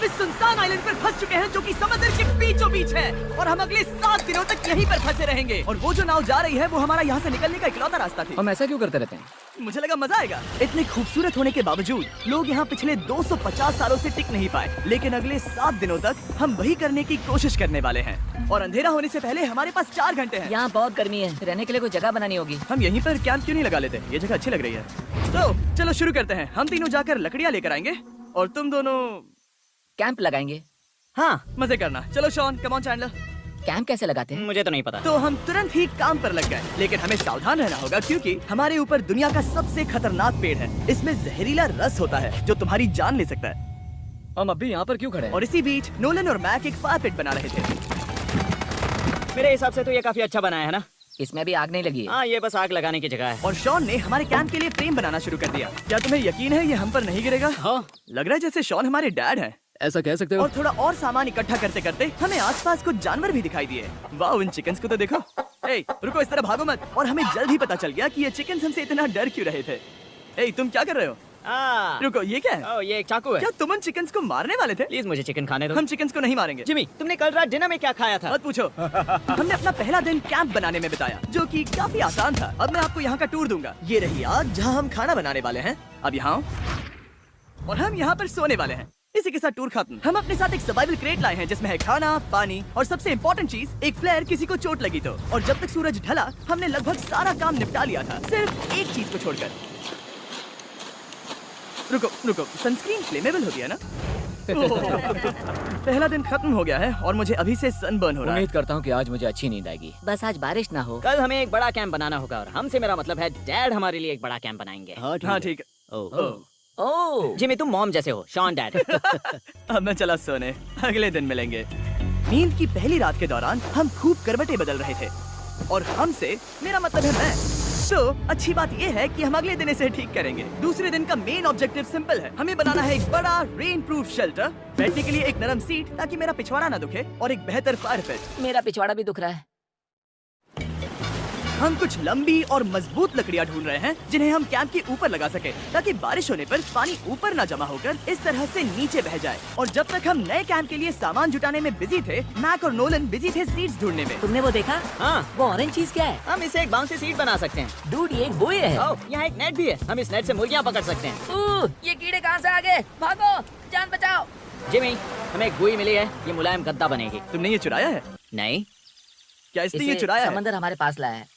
हम इस सुनसान आइलैंड पर फंस चुके हैं जो कि समुद्र के बीचों बीच है और हम अगले 7 दिनों तक यहीं पर फंसे रहेंगे। और वो जो नाव जा रही है वो हमारा यहाँ से निकलने का इकलौता रास्ता थी। हम ऐसा क्यों करते रहते हैं? मुझे लगा मजा आएगा। इतने खूबसूरत होने के बावजूद लोग यहाँ पिछले 250 सालों से टिक नहीं पाए, लेकिन अगले 7 दिनों तक हम वही करने की कोशिश करने वाले हैं। और अंधेरा होने से पहले हमारे पास 4 घंटे हैं। यहाँ बहुत गर्मी है, रहने के लिए कोई जगह बनानी होगी। हम यहीं पर कैंप क्यों नहीं लगा लेते? ये जगह अच्छी लग रही है। तो चलो शुरू करते हैं। हम तीनों जाकर लकड़ियाँ लेकर आएंगे और तुम दोनों कैंप लगाएंगे। हाँ, मजे करना। चलो Shawn, come on Chandler. Camp कैसे लगाते हैं? मुझे तो नहीं पता। तो हम तुरंत ही काम पर लग गए, लेकिन हमें सावधान रहना होगा क्योंकि हमारे ऊपर दुनिया का सबसे खतरनाक पेड़ है। इसमें जहरीला रस होता है जो तुम्हारी जान ले सकता है। हम अभी यहाँ पर क्यों खड़े हैं? और इसी बीच नोलन और मैक एक फायर पिट बना रहे थे। मेरे हिसाब से तो ये काफी अच्छा बनाया है ना? इसमें अभी आग नहीं लगी है। हाँ, ये बस आग लगाने की जगह है। और शॉन ने हमारे कैंप के लिए फ्रेम बनाना शुरू कर दिया। क्या तुम्हें यकीन है ये हम पर नहीं गिरेगा? हाँ, लग रहा है जैसे शॉन हमारे डैड हैं। ऐसा कह सकते हो। और थोड़ा और सामान इकट्ठा करते करते हमें आसपास कुछ जानवर भी दिखाई दिए। वाह, इन चिकन्स को तो देखो। ए, रुको, इस तरह भागो मत। और हमें जल्द ही पता चल गया कि ये चिकन्स हमसे इतना डर क्यों रहे थे। ए, तुम क्या कर रहे हो? रुको, ये क्या है? ये एक चाकू है। क्या तुम उन चिकन्स को मारने वाले थे? प्लीज मुझे चिकन खाने दो। हम चिकन्स को नहीं मारेंगे। जिमी, तुमने कल रात डिनर में क्या खाया था? मत पूछो। हमने अपना पहला दिन कैंप बनाने में बिताया, जो कि काफी आसान था। अब मैं आपको यहाँ का टूर दूंगा। ये रही आग जहाँ हम खाना बनाने वाले हैं। अब यहाँ और हम यहाँ पर सोने वाले हैं। इसी के साथ टूर खत्म। हम अपने साथ एक सर्वाइवल क्रेट लाए हैं जिसमें है खाना, पानी और सबसे इम्पोर्टेंट चीज एक फ्लेयर किसी को चोट लगी तो। और जब तक सूरज ढला हमने लगभग सारा काम निपटा लिया था, सिर्फ एक चीज को छोड़कर। रुको रुको, सनस्क्रीन फ्लेमेबल होती है ना? पहला दिन खत्म हो गया है और मुझे अभी से सनबर्न हो रहा है। उम्मीद करता हूँ कि आज मुझे अच्छी नींद आएगी। बस आज बारिश ना हो। कल हमें एक बड़ा कैंप बनाना होगा और हमसे मेरा मतलब है डैड हमारे लिए एक बड़ा कैंप बनाएंगे। हाँ ठीक है। ओह, जिमी, तुम मॉम जैसे हो, शॉन डैड। अब मैं चला सोने, अगले दिन मिलेंगे। नींद की पहली रात के दौरान हम खूब करवटें बदल रहे थे और हमसे मेरा मतलब है मैं। तो अच्छी बात यह है कि हम अगले दिन इसे ठीक करेंगे। दूसरे दिन का मेन ऑब्जेक्टिव सिंपल है। हमें बनाना है एक बड़ा रेन प्रूफ शेल्टर, बैठने के लिए एक नरम सीट ताकि मेरा पिछवाड़ा ना दुखे और एक बेहतर फायर पिट। मेरा पिछवाड़ा भी दुख रहा है। हम कुछ लंबी और मजबूत लकड़ियां ढूंढ रहे हैं जिन्हें हम कैंप के ऊपर लगा सके ताकि बारिश होने पर पानी ऊपर ना जमा होकर इस तरह से नीचे बह जाए। और जब तक हम नए कैंप के लिए सामान जुटाने में बिजी थे, मैक और नोलन बिजी थे सीड्स ढूंढने में। तुमने वो देखा? हाँ, वो ऑरेंज चीज क्या है? हम इसे एक बाउंसी सीट बना सकते हैं। डूड, ये एक बोए है। ओह, यहाँ एक नेट भी है। हम इस नेट से मुर्गियाँ पकड़ सकते हैं। ये कीड़े कहाँ से आ गए? भागो, जान बचाओ। जिमी, हमें एक बुई मिली है। ये मुलायम गद्दा बनेगी। तुमने ये चुराया है? नहीं, क्या इसने ये चुराया है? समंदर हमारे पास लाया है।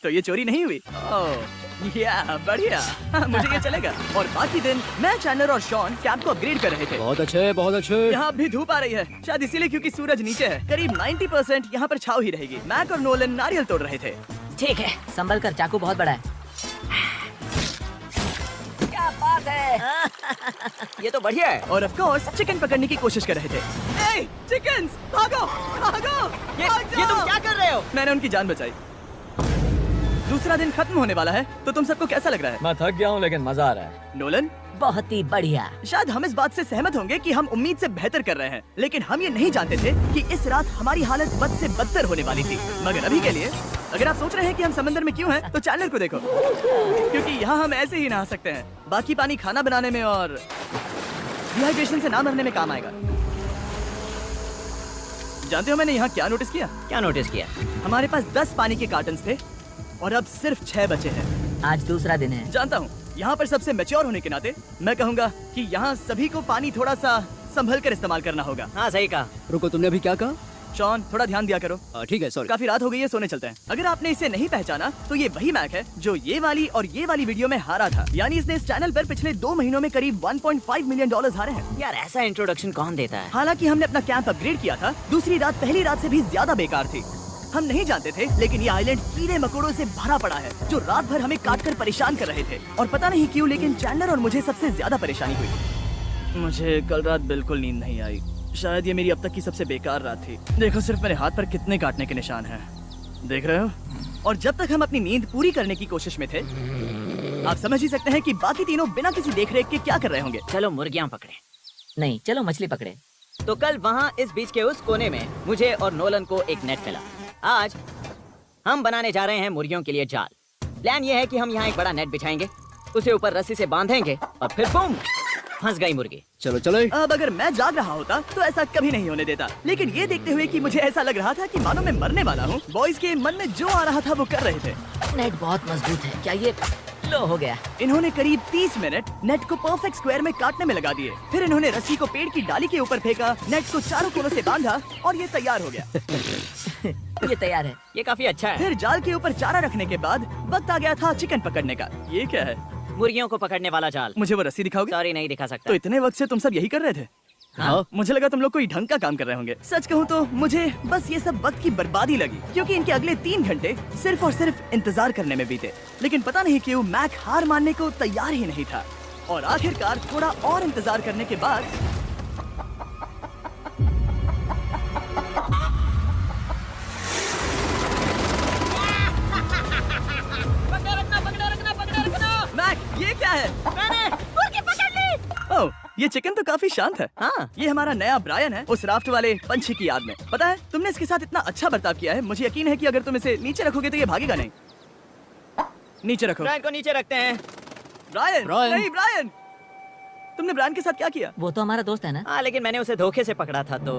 तो ये चोरी नहीं हुई? ओह, या बढ़िया। मुझे ये चलेगा। और बाकी दिन मैं, चैंडलर और शॉन कैंप को अपग्रेड कर रहे थे। बहुत अच्छे, बहुत अच्छे। यहाँ भी धूप आ रही है, शायद इसीलिए क्योंकि सूरज नीचे है। करीब 90% यहाँ पर छाव ही रहेगी। मैक और नोलन नारियल तोड़ रहे थे। ठीक है, संभल कर, चाकू बहुत बड़ा है। क्या बात है। ये तो बढ़िया है। और ऑफ कोर्स चिकन पकड़ने की कोशिश कर रहे थे। ए, चिकन्स, भागो, भागो, ये तुम क्या कर रहे हो? मैंने उनकी जान बचाई। दूसरा दिन खत्म होने वाला है, तो तुम सबको कैसा लग रहा है? मैं थक गया हूँ लेकिन मजा आ रहा है। नोलन, बहुत ही बढ़िया। शायद हम इस बात से सहमत होंगे कि हम उम्मीद से बेहतर कर रहे हैं, लेकिन हम ये नहीं जानते थे कि इस रात हमारी हालत बद से बदतर होने वाली थी। मगर अभी के लिए, अगर आप सोच रहे हैं कि हम समंदर में क्यों हैं, तो चैंडलर को देखो, क्योंकि यहाँ हम ऐसे ही नहा सकते हैं। बाकी पानी खाना बनाने में और डिहाइड्रेशन से ना मरने में काम आएगा। जानते हो मैंने यहाँ क्या नोटिस किया? क्या नोटिस किया? हमारे पास 10 पानी के कार्टन्स थे और अब सिर्फ 6 बचे हैं। आज दूसरा दिन है। जानता हूँ, यहाँ पर सबसे मैच्योर होने के नाते मैं कहूँगा कि यहाँ सभी को पानी थोड़ा सा संभल कर इस्तेमाल करना होगा। हाँ, सही कहा। रुको, तुमने अभी क्या कहा? शॉन, थोड़ा ध्यान दिया करो। ठीक है, सॉरी। काफी रात हो गई है, सोने चलते हैं। अगर आपने इसे नहीं पहचाना तो ये वही मैक है जो ये वाली और ये वाली वीडियो में हारा था। यानी इसने इस चैनल पर पिछले 2 महीनों में करीब $1.5 मिलियन हारे हैं। यार, ऐसा इंट्रोडक्शन कौन देता है? हालांकि हमने अपना कैंप अपग्रेड किया था, दूसरी रात पहली रात से भी ज्यादा बेकार थी। हम नहीं जानते थे, लेकिन ये आइलैंड कीड़े मकोड़ों से भरा पड़ा है जो रात भर हमें काट कर परेशान कर रहे थे। और पता नहीं क्यों, लेकिन चैंडलर और मुझे सबसे ज्यादा परेशानी हुई। मुझे कल रात बिल्कुल नींद नहीं आई। शायद ये मेरी अब तक की सबसे बेकार रात थी। देखो सिर्फ मेरे हाथ पर कितने काटने के निशान हैं, देख रहे हो? और जब तक हम अपनी नींद पूरी करने की कोशिश में थे, आप समझ ही सकते हैं कि बाकी तीनों बिना किसी देखरेख के क्या कर रहे होंगे। चलो मुर्गियाँ पकड़े। नहीं, चलो मछली पकड़े। तो कल वहाँ इस बीच के उस कोने में मुझे और नोलन को एक नेट मिला। आज हम बनाने जा रहे हैं मुर्गियों के लिए जाल। प्लान ये है कि हम यहाँ एक बड़ा नेट बिछाएंगे, उसे ऊपर रस्सी से बांधेंगे और फिर बूम, फंस गई मुर्गी। चलो चलो। अब अगर मैं जाग रहा होता तो ऐसा कभी नहीं होने देता, लेकिन ये देखते हुए कि मुझे ऐसा लग रहा था कि मानो मैं मरने वाला हूँ, बॉयज के मन में जो आ रहा था वो कर रहे थे। नेट बहुत मजबूत है, क्या ये लो हो गया? इन्होंने करीब 30 मिनट नेट को परफेक्ट स्क्वायर में काटने में लगा दिए। फिर इन्होंने रस्सी को पेड़ की डाली के ऊपर फेंका, नेट को चारों कोनों से बांधा और ये तैयार हो गया। ये तैयार है। ये काफी अच्छा है। फिर जाल के ऊपर चारा रखने के बाद वक्त आ गया था चिकन पकड़ने का। ये क्या है? मुर्गियों को पकड़ने वाला जाल। मुझे वो रस्सी दिखाओगे? सॉरी, नहीं दिखा सकता। तो इतने वक्त से तुम सब यही कर रहे थे? हाँ। मुझे लगा तुम लोग कोई ढंग का काम कर रहे होंगे। सच कहूँ तो मुझे बस ये सब वक्त की बर्बादी लगी, क्योंकि इनके अगले 3 घंटे सिर्फ और सिर्फ इंतजार करने में बीते। लेकिन पता नहीं क्यों मैक हार मानने को तैयार ही नहीं था, और आखिरकार थोड़ा और इंतजार करने के बाद मैक, ये क्या है? मैंने मुर्गी पकड़ ली। ओह, ये चिकन तो काफी शांत है। हाँ। ये हमारा नया ब्रायन है, उस राफ्ट वाले पंछी की याद में। पता है, तुमने इसके साथ इतना अच्छा बर्ताव किया है, मुझे यकीन है कि अगर तुम इसे नीचे रखोगे तो ये भागेगा नहीं। नीचे रखो। ब्रायन को नीचे रखते हैं। Brian, Brian. नहीं ब्रायन। तुमने ब्रायन के साथ क्या किया? वो तो हमारा दोस्त है ना। हाँ, लेकिन मैंने उसे धोखे से पकड़ा था तो।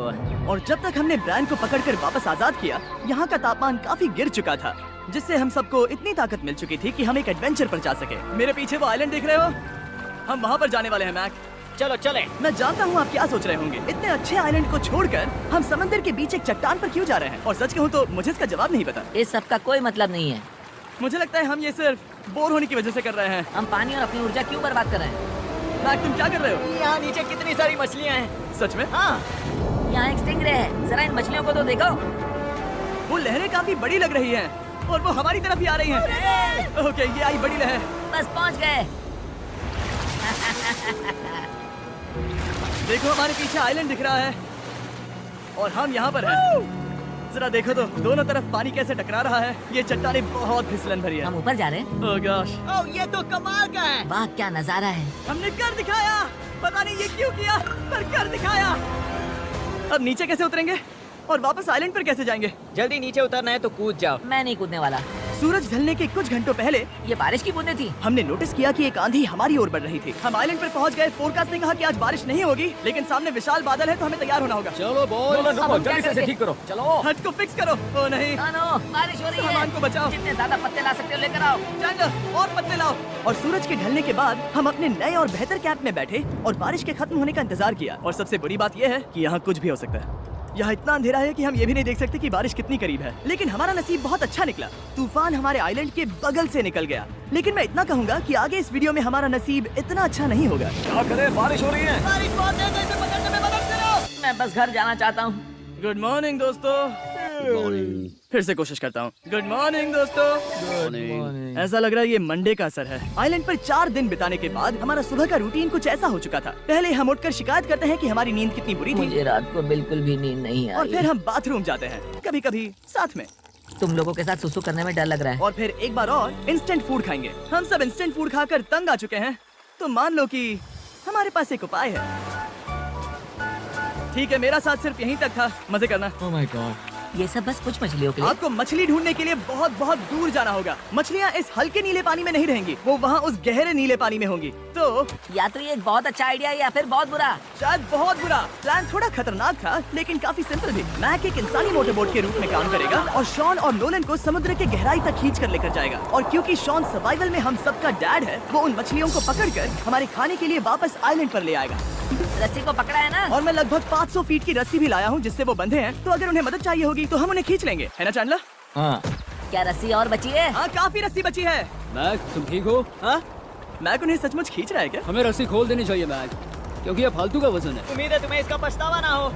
और जब तक हमने ब्रायन को पकड़कर वापस आजाद किया, यहाँ का तापमान काफी गिर चुका था, जिससे हम सबको इतनी ताकत मिल चुकी थी कि हम एक एडवेंचर पर जा सके। मेरे पीछे वो आइलैंड देख रहे हो? हम वहाँ पर जाने वाले हैं मैक। चलो चले। मैं जानता हूँ आप क्या सोच रहे होंगे, इतने अच्छे आइलैंड को छोड़कर हम समंदर के बीच एक चट्टान पर क्यों जा रहे हैं? और सच कहूँ तो मुझे इसका जवाब नहीं पता। इस सब का कोई मतलब नहीं है। मुझे लगता है हम ये सिर्फ बोर होने की वजह से कर रहे हैं। हम पानी और अपनी ऊर्जा क्यों बर्बाद कर रहे हैं? मैक, तुम क्या कर रहे हो? यहाँ नीचे कितनी सारी मछलियाँ हैं। सच में? हाँ। यहाँ एक स्टिंगरे है, जरा इन मछलियों को तो देखो। वो लहरें काफी बड़ी लग रही हैं और वो हमारी तरफ ही आ रही हैं। ओके, ये आई बड़ी लहर। बस पहुँच गए। देखो, हमारे पीछे आइलैंड दिख रहा है और हम यहाँ पर हैं। जरा देखो तो, दोनों तरफ पानी कैसे टकरा रहा है। ये चट्टानें बहुत फिसलन भरी है। हम ऊपर जा रहे हैं। ओह गॉश, ओह, ये तो कमाल का है। वाह क्या नजारा है। हमने कर दिखाया। पता नहीं ये क्यों किया, पर कर दिखाया। अब नीचे कैसे उतरेंगे और वापस आइलैंड पर कैसे जाएंगे? जल्दी नीचे उतरना है तो कूद जाओ। मैं नहीं कूदने वाला। सूरज ढलने के कुछ घंटों पहले ये बारिश की बूंदें थी। हमने नोटिस किया कि एक आंधी हमारी ओर बढ़ रही थी। हम आइलैंड पर पहुंच गए। फोरकास्ट ने कहा कि आज बारिश नहीं होगी, लेकिन सामने विशाल बादल है तो हमें तैयार होना होगा। चलो बॉय। अब हम क्या करेंगे? ठीक करो। चलो। हट को फिक्स करो। ओ नहीं, नो, बारिश हो रही है। सामान को बचाओ। जितने ज्यादा पत्ते ला सकते हो लेकर आओ। चैंडलर, और पत्ते लाओ। और सूरज के ढलने के बाद हम अपने नए और बेहतर कैंप में बैठे और बारिश के खत्म होने का इंतजार किया। और सबसे बुरी बात यह है कि यहाँ कुछ भी हो सकता है। यहाँ इतना अंधेरा है कि हम ये भी नहीं देख सकते कि बारिश कितनी करीब है। लेकिन हमारा नसीब बहुत अच्छा निकला। तूफान हमारे आइलैंड के बगल से निकल गया। लेकिन मैं इतना कहूँगा कि आगे इस वीडियो में हमारा नसीब इतना अच्छा नहीं होगा। क्या करें, बारिश हो रही है। बारिश बहुत तेज है, इसे पकड़ने में मदद करो। मैं बस घर जाना चाहता हूँ। गुड मॉर्निंग दोस्तों। फिर से कोशिश करता हूँ। गुड मॉर्निंग दोस्तों। ऐसा लग रहा है ये मंडे का असर है। आइलैंड पर 4 दिन बिताने के बाद हमारा सुबह का रूटीन कुछ ऐसा हो चुका था। पहले हम उठकर शिकायत करते हैं कि हमारी नींद कितनी बुरी थी, मुझे रात को बिल्कुल भी नींद नहीं और आई। फिर हम बाथरूम जाते हैं, कभी कभी साथ में, तुम लोगों के साथ सुसु करने में डर लग रहा है। और फिर एक बार और इंस्टेंट फूड खाएंगे। हम सब इंस्टेंट फूड खाकर तंग आ चुके हैं, तो मान लो कि हमारे पास एक उपाय है। ठीक है, मेरा साथ सिर्फ यहीं तक था। मजे करना। Oh my God. ये सब बस कुछ मछलियों के लिए। आपको मछली ढूंढने के लिए बहुत बहुत दूर जाना होगा। मछलियाँ इस हल्के नीले पानी में नहीं रहेंगी, वो वहाँ उस गहरे नीले पानी में होंगी। तो या तो ये एक बहुत अच्छा आइडिया या फिर बहुत बुरा। शायद बहुत बुरा। प्लान थोड़ा खतरनाक था, लेकिन काफी सिंपल भी। मैक एक इंसानी मोटरबोट के रूप में काम करेगा और शॉन और नोलन को समुद्र के गहराई तक खींच कर लेकर जाएगा। और क्योंकि शॉन सर्वाइवल में हम सबका डैड है, वो उन मछलियों को पकड़कर हमारे खाने के लिए वापस आइलैंड पर ले आएगा। रस्सी को पकड़ा है ना? और मैं लगभग 500 फीट की रस्सी भी लाया हूँ जिससे वो बंधे हैं, तो अगर उन्हें मदद चाहिए होगी तो हम उन्हें खींच लेंगे, है ना चैंडलर? हाँ क्या रस्सी और बची है? हाँ, काफी रस्सी बची है। मैक, तुम ठीक हो? हाँ, मैक उन्हें सचमुच खींच रहा है क्या? हमें रस्सी खोल देनी चाहिए मैक, क्योंकि ये फालतू का वजन है। उम्मीद है तुम्हें इसका पछतावा ना हो।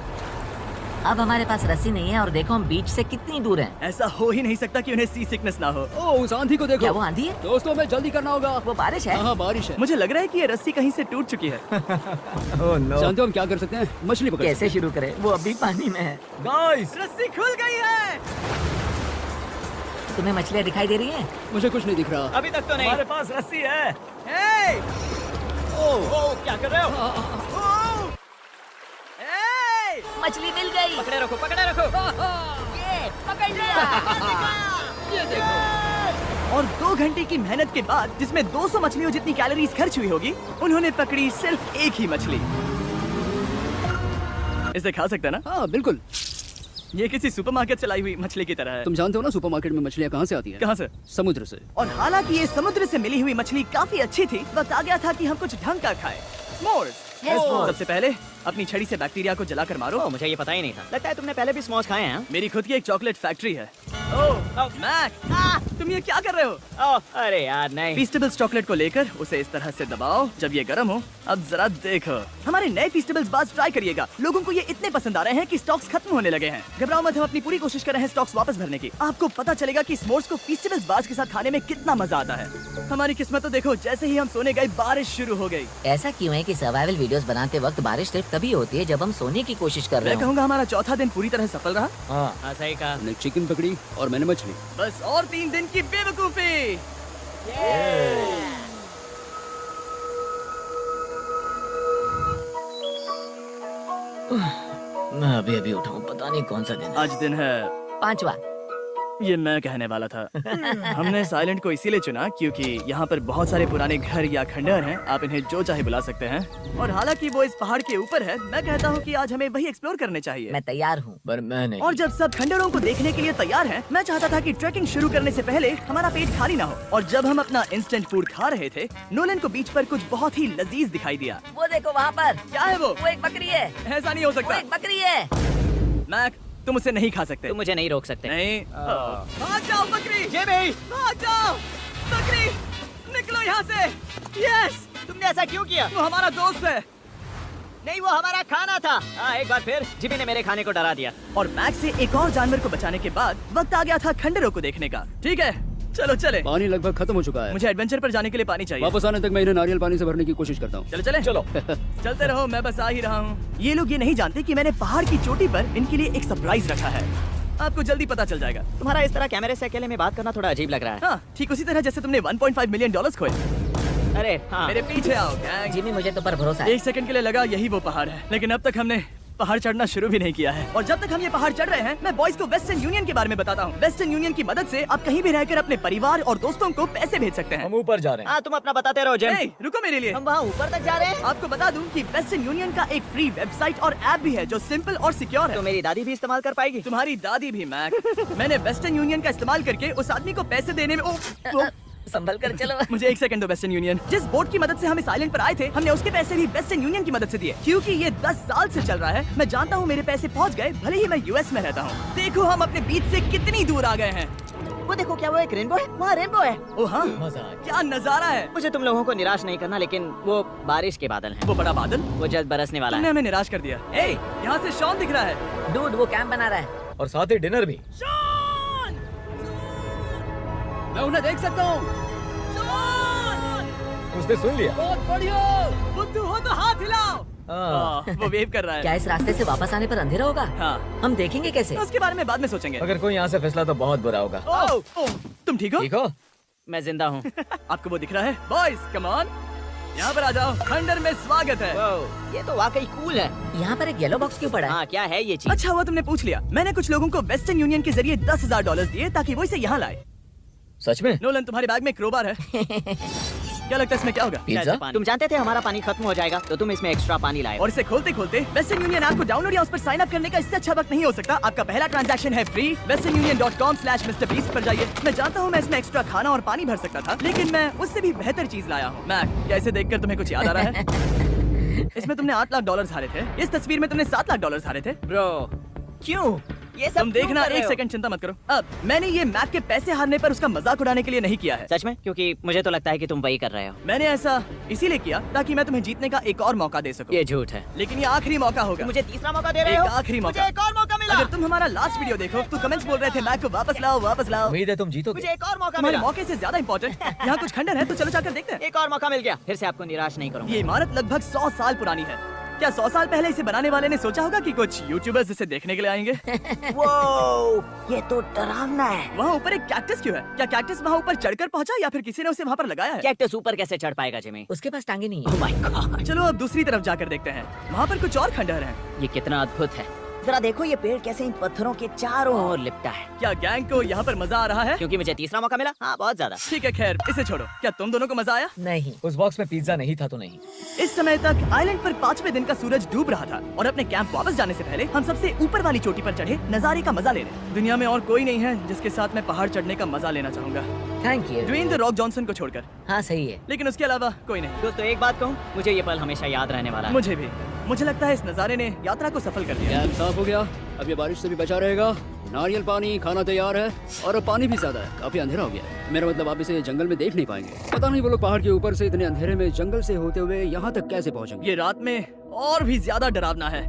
अब हमारे पास रस्सी नहीं है और देखो हम बीच से कितनी दूर हैं। ऐसा हो ही नहीं सकता कि उन्हें सी सिकनेस ना हो। ओह, उस आंधी को देखो। क्या वो आंधी है? दोस्तों, हमें जल्दी करना होगा। वो बारिश है? हाँ, बारिश है। मुझे लग रहा है कि ये रस्सी कहीं से टूट चुकी है। जानते हो हम क्या कर सकते हैं? मछली पकड़ कैसे शुरू करें? वो अभी पानी में है। गाइस, रस्सी खुल गई है। तुम्हें मछलियाँ दिखाई दे रही हैं? मुझे कुछ नहीं दिख रहा। अभी तक तो नहीं। हमारे पास रस्सी है। हे! ओह, क्या कर रहे हो? ओह! हे! मछली मिल गई। पकड़े रखो, पकड़े रखो। ये पकड़ लिया। ये देखो। और 2 घंटे की मेहनत के बाद, जिसमें 200 मछलियों जितनी कैलोरीज खर्च हुई होगी, उन्होंने पकड़ी सिर्फ एक ही मछली। इसे खा सकते हैं ना? हाँ बिल्कुल। ये किसी सुपरमार्केट से लाई हुई मछली की तरह है। तुम जानते हो ना सुपरमार्केट में मछलियाँ कहाँ से आती हैं? कहाँ से? समुद्र से। और हालांकि ये समुद्र से मिली हुई मछली काफी अच्छी थी, वक्त आ गया था कि हम कुछ ढंग का खाएं। S'mores। सबसे पहले अपनी छड़ी से बैक्टीरिया को जलाकर मारो। ओह, मुझे ये पता ही नहीं था। लगता है तुमने पहले भी स्मोज खाए हैं। मेरी खुद की एक चॉकलेट फैक्ट्री है। ओह मैक, तुम ये क्या कर रहे हो? ओह, अरे यार नहीं। फीस्टेबल्स चॉकलेट को लेकर उसे इस तरह से दबाओ जब ये गर्म हो। अब जरा देखो, हमारे नए फीस्टेबल्स बार्स ट्राई करिएगा। लोगों को ये इतने पसंद आ रहे हैं कि स्टॉक्स खत्म होने लगे हैं। घबराओ मत, हम अपनी पूरी कोशिश कर रहे हैं स्टॉक्स वापस भरने की। आपको पता चलेगा कि स्मोर्स को फीस्टेबल्स बार्स के साथ खाने में कितना मजा आता है। हमारी किस्मत तो देखो, जैसे ही हम सोने गए बारिश शुरू हो गई। ऐसा क्यों है कि सर्वाइवल वीडियोस बनाते वक्त बारिश सिर्फ तभी होती है जब हम सोने की कोशिश कर रहे मैं हो। कहूँगा हमारा चौथा दिन पूरी तरह सफल रहा। हाँ सही कहा। तुमने चिकन पकड़ी और मैंने मछली। बस और 3 दिन की बेवकूफी। मैं अभी अभी उठाऊं, पता नहीं कौन सा दिन है। आज दिन है 5वां। ये मैं कहने वाला था। हमने इस आइलैंड को इसीलिए चुना क्योंकि यहाँ पर बहुत सारे पुराने घर या खंडहर हैं। आप इन्हें जो चाहे बुला सकते हैं। और हालांकि वो इस पहाड़ के ऊपर है, मैं कहता हूँ कि आज हमें वही एक्सप्लोर करने चाहिए। मैं तैयार हूँ, पर मैं नहीं। और जब सब खंडहरों को देखने के लिए तैयार हैं, मैं चाहता था कि ट्रैकिंग शुरू करने से पहले हमारा पेट खाली ना हो। और जब हम अपना इंस्टेंट फूड खा रहे थे, नोलन को बीच पर कुछ बहुत ही लजीज दिखाई दिया। वो देखो वहाँ पर। क्या है वो? वो एक बकरी है। ऐसा नहीं हो वो सकता। एक बकरी है। मैक, तुम उसे नहीं खा सकते। तुम मुझे नहीं रोक सकते। नहीं। भाग जाओ बकरी। ये भी। भाग जाओ बकरी, निकलो यहाँ से। यस, तुमने ऐसा क्यों किया? वो हमारा दोस्त है। नहीं, वो हमारा खाना था। हाँ, एक बार फिर जिमी ने मेरे खाने को डरा दिया। और मैक से एक और जानवर को बचाने के बाद वक्त आ गया था खंडहरों को देखने का। ठीक है, चलो चले। पानी लगभग खत्म हो चुका है। मुझे एडवेंचर पर जाने के लिए पानी चाहिए। वापस आने तक मैं इन्हें नारियल पानी से भरने की कोशिश करता हूँ। चलो चले। चलो चलते रहो, मैं बस आ ही रहा हूँ। ये लोग ये नहीं जानते कि मैंने पहाड़ की चोटी पर इनके लिए एक सरप्राइज रखा है। आपको जल्दी पता चल जाएगा। तुम्हारा इस तरह कैमरे से अकेले में बात करना थोड़ा अजीब लग रहा है। हाँ, ठीक उसी तरह जैसे तुमने $1.5 मिलियन खोए। अरे हाँ। मेरे पीछे आओ गैंग। जिमी, मुझे तो पर भरोसा है। एक सेकंड के लिए लगा यही वो पहाड़ है, लेकिन अब तक हमने पहाड़ चढ़ना शुरू भी नहीं किया है। और जब तक हम ये पहाड़ चढ़ रहे हैं, मैं बॉयज को वेस्टर्न यूनियन के बारे में बताता हूँ। वेस्टर्न यूनियन की मदद से आप कहीं भी रहकर अपने परिवार और दोस्तों को पैसे भेज सकते हैं। हम ऊपर जा रहे हैं। हाँ, तुम अपना बताते रहो जेम। Hey, रुको मेरे लिए। हम वहाँ ऊपर तक जा रहे हैं। आपको बता दूं कि वेस्टर्न यूनियन का एक फ्री वेबसाइट और ऐप भी है जो सिंपल और सिक्योर है। तो मेरी दादी भी इस्तेमाल कर पाएगी। तुम्हारी दादी भी मैक। मैंने वेस्टर्न यूनियन का इस्तेमाल करके उस आदमी को पैसे देने में संभल कर चलो। मुझे एक सेकंड दो। वेस्टर्न यूनियन, जिस बोट की मदद से हम इस आइलैंड पर आए थे, हमने उसके पैसे भी वेस्टर्न यूनियन की मदद से दिए। क्योंकि ये 10 साल से चल रहा है, मैं जानता हूँ मेरे पैसे पहुँच गए, भले ही मैं यूएस में रहता हूँ। देखो हम अपने बीच से कितनी दूर आ गए हैं। वो देखो, क्या वो एक रेनबो है? वहाँ रेनबो है। ओ हाँ, मजा आ गया। क्या नजारा है। मुझे तुम लोगों को निराश नहीं करना, लेकिन वो बारिश के बादल हैं। वो बड़ा बादल, वो जल्द बरसने वाला तुमने है। हमें निराश कर दिया। ए, यहाँ से शॉन दिख रहा है। डूड, वो कैंप बना रहा है। और साथ ही डिनर भी। शॉन! मैं उन्हें देख सकता हूँ। उसने सुन लिया। बहुत बढ़िया। बुद्धू हो तो हाथ हिलाओ। वो वेव कर रहा है। क्या इस रास्ते से वापस आने पर अंधेरा होगा? हाँ, हम देखेंगे कैसे? उसके बारे में बाद में सोचेंगे। अगर कोई यहाँ से फिसला तो बहुत बुरा होगा। ओह, तुम ठीक हो? ठीक हो? मैं जिंदा हूँ। आपको वो दिख रहा है? बॉयज कम ऑन, यहाँ पर आ जाओ। खंडर में स्वागत है। ये तो वाकई कूल है। यहाँ पर एक येलो बॉक्स क्यों पड़ा है? हाँ, क्या है ये चीज? अच्छा हुआ तुमने पूछ लिया। मैंने कुछ लोगों को वेस्टर्न यूनियन के जरिए $10,000 दिए ताकि वो इसे यहाँ लाए। सच में? नोलन, तुम्हारे बैग में क्रोबार है। क्या लगता है इसमें क्या होगा? पिज्जा? तुम जानते थे हमारा पानी खत्म हो जाएगा, तो तुम इसमें एक्स्ट्रा पानी लाए। और इसे खोलते खोलते वेस्टर्न यूनियन ऐप को डाउनलोड या उस पर साइन अप करने का इससे अच्छा वक्त नहीं हो सकता। आपका पहला ट्रांजैक्शन है फ्री। westernunion.com/MrBeast पर जाइए। मैं जानता हूँ मैं इसमें एक्स्ट्रा खाना और पानी भर सकता था, लेकिन मैं उससे भी बेहतर चीज लाया हूँ। मैक, क्या इसे देखकर तुम्हें कुछ याद आ रहा है? इसमें तुमने $8 लाख हारे थे। इस तस्वीर में तुमने $7 लाख हारे थे। ब्रो, क्यों ये सब तुम देखना, क्यों कर रहे एक हो? सेकंड चिंता मत करो। अब मैंने ये मैक के पैसे हारने पर उसका मजाक उड़ाने के लिए नहीं किया है। सच में? क्योंकि मुझे तो लगता है कि तुम वही कर रहे हो। मैंने ऐसा इसीलिए किया ताकि मैं तुम्हें जीतने का एक और मौका दे सकूं। ये झूठ है। लेकिन ये आखिरी मौका होगा। मुझे तीसरा मौका दे रहे एक हो? आखिरी मौका। मुझे एक और मौका मिला। अगर तुम हमारा लास्ट वीडियो देखो तो कमेंट्स बोल रहे थे मैक को वापस लाओ, वापस लाओ। उम्मीद है तुम जीतोगे। मुझे एक और मौका तुम्हारे मिला। मौके से ज्यादा इम्पोर्टेंट यहाँ कुछ खंडर है, तो चलो जाकर देखते हैं। एक और मौका मिल गया। फिर से आपको निराश नहीं करूंगा। ये इमारत लगभग 100 साल पुरानी है। क्या 100 साल पहले इसे बनाने वाले ने सोचा होगा कि कुछ यूट्यूबर्स इसे देखने के लिए आएंगे? वो ये तो डरावना है। वहाँ ऊपर एक कैक्टस क्यों है? क्या कैक्टस वहाँ ऊपर चढ़कर पहुँचा या फिर किसी ने उसे वहाँ पर लगाया है? कैक्टस ऊपर कैसे चढ़ पाएगा जिमी? उसके पास टांगे नहीं ओह है। माय गॉड, चलो अब दूसरी तरफ जाकर देखते हैं। वहाँ पर कुछ और खंडहर हैं। ये कितना अद्भुत है। जरा देखो ये पेड़ कैसे इन पत्थरों के चारों ओर लिपटा है। क्या गैंग को यहाँ पर मजा आ रहा है? क्योंकि मुझे तीसरा मौका मिला। हाँ, बहुत ज्यादा। ठीक है, खैर इसे छोड़ो। क्या तुम दोनों को मजा आया? नहीं। उस बॉक्स में पिज्जा नहीं था तो नहीं। इस समय तक आइलैंड पर 5वें दिन का सूरज डूब रहा था और अपने कैंप वापस जाने से पहले हम सबसे ऊपर वाली चोटी पर चढ़े नजारे का मजा ले रहे। दुनिया में और कोई नहीं है जिसके साथ मैं पहाड़ चढ़ने का मजा लेना चाहूंगा, thank you. Dwayne the Rock Johnson को छोड़कर। हाँ सही है। लेकिन उसके अलावा कोई नहीं। दोस्तों एक बात कहूँ, मुझे ये पल हमेशा याद रहने वाला है। मुझे भी। मुझे लगता है इस नजारे ने यात्रा को सफल कर दिया। कैंप साफ हो गया, अब ये बारिश से भी बचा रहेगा। नारियल पानी, खाना तैयार है और अब पानी भी ज्यादा है। काफी अंधेरा हो गया है। मेरा मतलब आप इसे जंगल में देख नहीं पाएंगे। पता नहीं वो लोग पहाड़ के ऊपर से इतने अंधेरे में जंगल से होते हुए यहाँ तक कैसे पहुँचेंगे। ये रात में और भी ज्यादा डरावना है।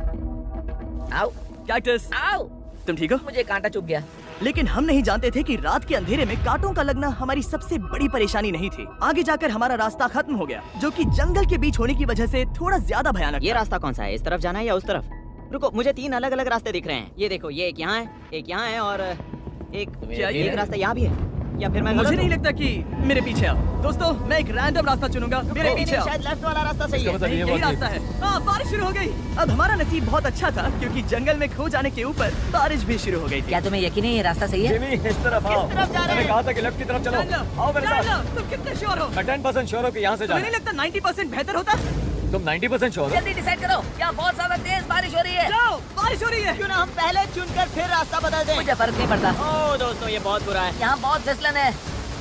आओ कैक्टस, आओ, तुम ठीक हो? मुझे कांटा चुभ गया। लेकिन हम नहीं जानते थे कि रात के अंधेरे में कांटों का लगना हमारी सबसे बड़ी परेशानी नहीं थी। आगे जाकर हमारा रास्ता खत्म हो गया, जो कि जंगल के बीच होने की वजह से थोड़ा ज्यादा भयानक ये था। रास्ता कौन सा है? इस तरफ जाना है या उस तरफ? रुको, मुझे 3 अलग अलग रास्ते दिख रहे हैं। ये देखो, ये एक यहाँ है, एक यहाँ है और एक क्या ये- एक रास्ता यहाँ भी है। या फिर मैं मुझे गलत नहीं हूँ? लगता कि मेरे पीछे आओ। दोस्तों, मैं एक रैंडम रास्ता चुनूंगा। मेरे नहीं, पीछे नहीं, आओ। शायद लेफ्ट वाला रास्ता सही है। नहीं, यही रास्ता है। हाँ, बारिश शुरू हो गई। अब हमारा नसीब बहुत अच्छा था क्योंकि जंगल में खो जाने के ऊपर बारिश भी शुरू हो गई थी। क्या तुम्हें यकीन है ये रास्ता सही है? जिमी, इस तरफ आओ। तरफ जा रहे मैंने हैं? कहा था कि लेफ्ट की तरफ चलो। आओ मेरे साथ। तुम कितने श्योर हो? मैं 10% श्योर हूँ कि यहाँ से तुम्हें जाना नहीं लगता 90% बेहतर होता? तुम 90% श्योर हो? जल्दी डिसाइड करो। यहाँ बहुत ज्यादा तेज बारिश हो रही है। जाओ, बारिश हो रही है। क्यों ना हम पहले चुनकर फिर रास्ता बदल दें? मुझे फर्क नहीं पड़ता। ओह दोस्तों, ये बहुत बुरा है। यहाँ बहुत फिसलन है।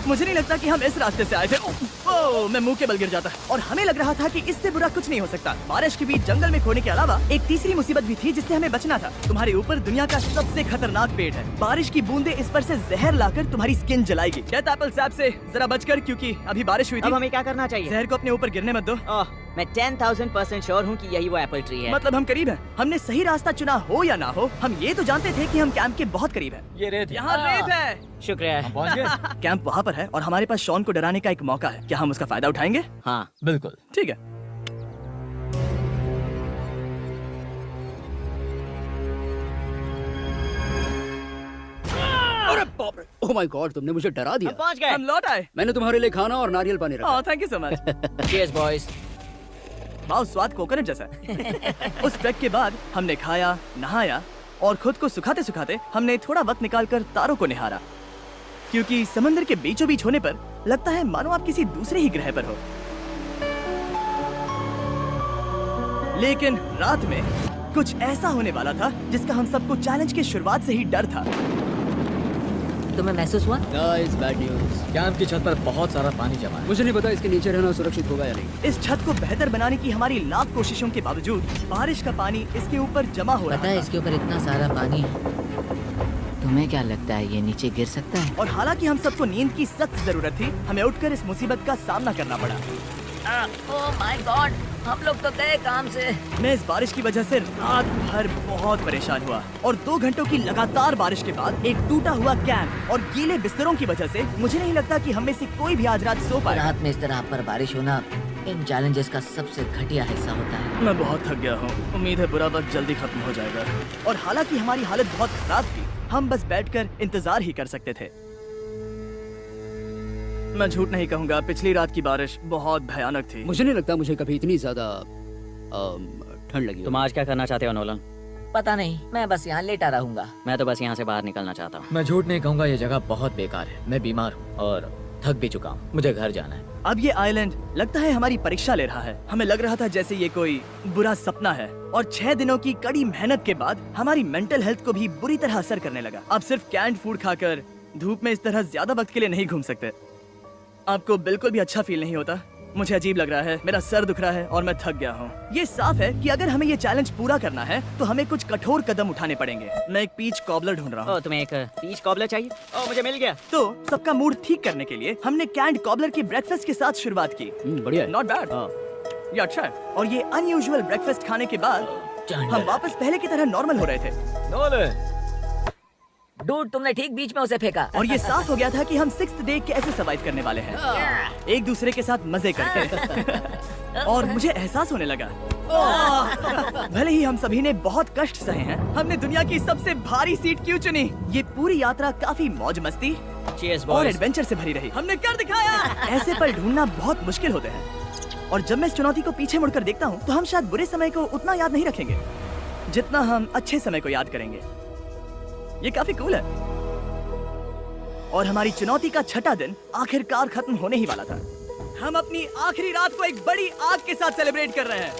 मुझे नहीं लगता कि हम इस रास्ते से आए थे। ओह, मैं मुंह के बल गिर जाता और हमें लग रहा था कि इससे बुरा कुछ नहीं हो सकता। बारिश के बीच जंगल में खोने के अलावा एक तीसरी मुसीबत भी थी जिससे हमें बचना था। तुम्हारे ऊपर दुनिया का सबसे खतरनाक पेड़ है। बारिश की बूंदें इस पर से जहर लाकर तुम्हारी स्किन जलाएगी। डेथ एप्पल सैप से जरा बचकर, क्योंकि अभी बारिश हुई अब थी। हमें क्या करना चाहिए? जहर को अपने ऊपर गिरने मत दो। ओह, मैं 10,000% श्योर हूँ कि यही वो एप्पल ट्री है। मतलब हम करीब हैं। हमने सही रास्ता चुना हो या ना हो, हम ये तो जानते थे कि हम कैंप के बहुत करीब हैं। ये रेत है। यहाँ रेत है। शुक्रिया। हम पहुँच गए? कैंप वहाँ पर है और हमारे पास शॉन को डराने का एक मौका है। क्या हम उसका फायदा उठाएंगे? हाँ, बिल्कुल। ठीक है। अरे बाप रे, ओह माय गॉड, तुमने मुझे डरा हम दिया। पहुँच गए। हम लौट आए। मैंने तुम्हारे लिए खाना और नारियल पानी रखा। Oh, thank you so much. Cheers boys. वाह, स्वाद कोकोनट जैसा है। उस ट्रैक के बाद हमने खाया, नहाया और खुद को सुखाते सुखाते हमने थोड़ा वक्त निकालकर तारों को निहारा, क्योंकि समंदर के बीचों बीच होने पर लगता है मानो आप किसी दूसरे ही ग्रह पर हो। लेकिन रात में कुछ ऐसा होने वाला था जिसका हम सबको चैलेंज के शुरुआत से ही डर था। तुम्हें महसूस हुआ? Guys, bad news. कैंप की छत पर बहुत सारा पानी जमा है। मुझे नहीं पता इसके नीचे रहना सुरक्षित होगा या नहीं। इस छत को बेहतर बनाने की हमारी लाख कोशिशों के बावजूद बारिश का पानी इसके ऊपर जमा हो पता रहा है था। इसके ऊपर इतना सारा पानी है। तुम्हें क्या लगता है ये नीचे गिर सकता है? और हालांकि हम सबको नींद की सख्त जरूरत थी, हमें उठकर इस मुसीबत का सामना करना पड़ा। ओह माय गॉड, हम लोग तो गए काम से। मैं इस बारिश की वजह से रात भर बहुत परेशान हुआ और 2 घंटों की लगातार बारिश के बाद एक टूटा हुआ कैंप और गीले बिस्तरों की वजह से मुझे नहीं लगता कि हम में से कोई भी आज रात सो पाएगा। रात में इस तरह पर बारिश होना इन चैलेंजेस का सबसे घटिया हिस्सा होता है। मैं बहुत थक गया हूँ। उम्मीद है बुरा वक्त जल्दी खत्म हो जाएगा। और हालांकि हमारी हालत बहुत खराब थी, हम बस बैठकर इंतजार ही कर सकते थे। मैं झूठ नहीं कहूँगा, पिछली रात की बारिश बहुत भयानक थी। मुझे नहीं लगता मुझे कभी इतनी ज्यादा ठंड लगी। तुम आज क्या करना चाहते हो नोलन? पता नहीं, मैं बस यहाँ लेटा रहूंगा। मैं तो बस यहाँ से बाहर निकलना चाहता हूँ। मैं झूठ नहीं कहूँगा, ये जगह बहुत बेकार है। मैं बीमार हूँ और थक भी चुका हूँ। मुझे घर जाना है। अब ये आइलैंड लगता है हमारी परीक्षा ले रहा है। हमें लग रहा था जैसे ये कोई बुरा सपना है और 6 दिनों की कड़ी मेहनत के बाद हमारी मेंटल हेल्थ को भी बुरी तरह असर करने लगा। अब सिर्फ कैंड फूड खाकर धूप में इस तरह ज्यादा वक्त के लिए नहीं घूम सकते। आपको बिल्कुल भी अच्छा फील नहीं होता? मुझे अजीब लग रहा है, मेरा सर दुख रहा है और मैं थक गया हूँ। ये साफ है कि अगर हमें ये चैलेंज पूरा करना है तो हमें कुछ कठोर कदम उठाने पड़ेंगे। मैं एक पीच कॉबलर ढूंढ रहा हूँ। ओह, तुम्हें एक पीच कॉबलर चाहिए? ओह, मुझे मिल गया। तो सबका मूड ठीक करने के लिए हमने कैंड कॉबलर के ब्रेकफास्ट के साथ शुरुआत की। बढ़िया है। Not bad. हाँ। ये अच्छा है। और ये अनयूजुअल ब्रेकफास्ट खाने के बाद हम वापस पहले की तरह नॉर्मल हो रहे थे। नोलन, डूड, तुमने ठीक बीच में उसे फेंका। और ये साफ हो गया था कि हम 6th डे कैसे सर्वाइव करने वाले हैं, एक दूसरे के साथ मजे करके। और मुझे एहसास होने लगा, भले ही हम सभी ने बहुत कष्ट सहे हैं, हमने दुनिया की सबसे भारी सीट क्यों चुनी। ये पूरी यात्रा काफी मौज मस्ती चीयर्स और बॉयज। एडवेंचर से भरी रही। हमने कर दिखाया। ऐसे पल ढूंढना बहुत मुश्किल होते हैं और जब मैं इस चुनौती को पीछे मुड़कर देखता हूँ तो हम शायद बुरे समय को उतना याद नहीं रखेंगे। जितना हम अच्छे समय को याद करेंगे। ये काफी कूल है। और हमारी चुनौती का छठा दिन आखिरकार खत्म होने ही वाला था। हम अपनी आखिरी रात को एक बड़ी आग के साथ सेलिब्रेट कर रहे हैं,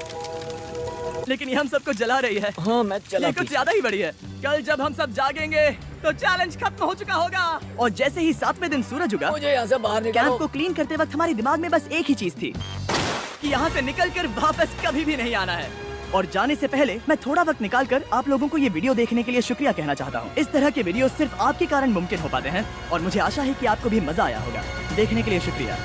लेकिन ये हम सबको जला रही है। हाँ, मैं चला ये कुछ ज्यादा ही बड़ी है। कल जब हम सब जागेंगे तो चैलेंज खत्म हो चुका होगा। और जैसे ही 7वें दिन सूरज उगा, मुझे यहाँ से बाहर कैंप निकालो। को क्लीन करते वक्त हमारे दिमाग में बस एक ही चीज थी कि यहाँ से निकलकर वापस कभी भी नहीं आना है। और जाने से पहले मैं थोड़ा वक्त निकालकर आप लोगों को ये वीडियो देखने के लिए शुक्रिया कहना चाहता हूँ। इस तरह के वीडियो सिर्फ आपके कारण मुमकिन हो पाते हैं और मुझे आशा है कि आपको भी मजा आया होगा। देखने के लिए शुक्रिया।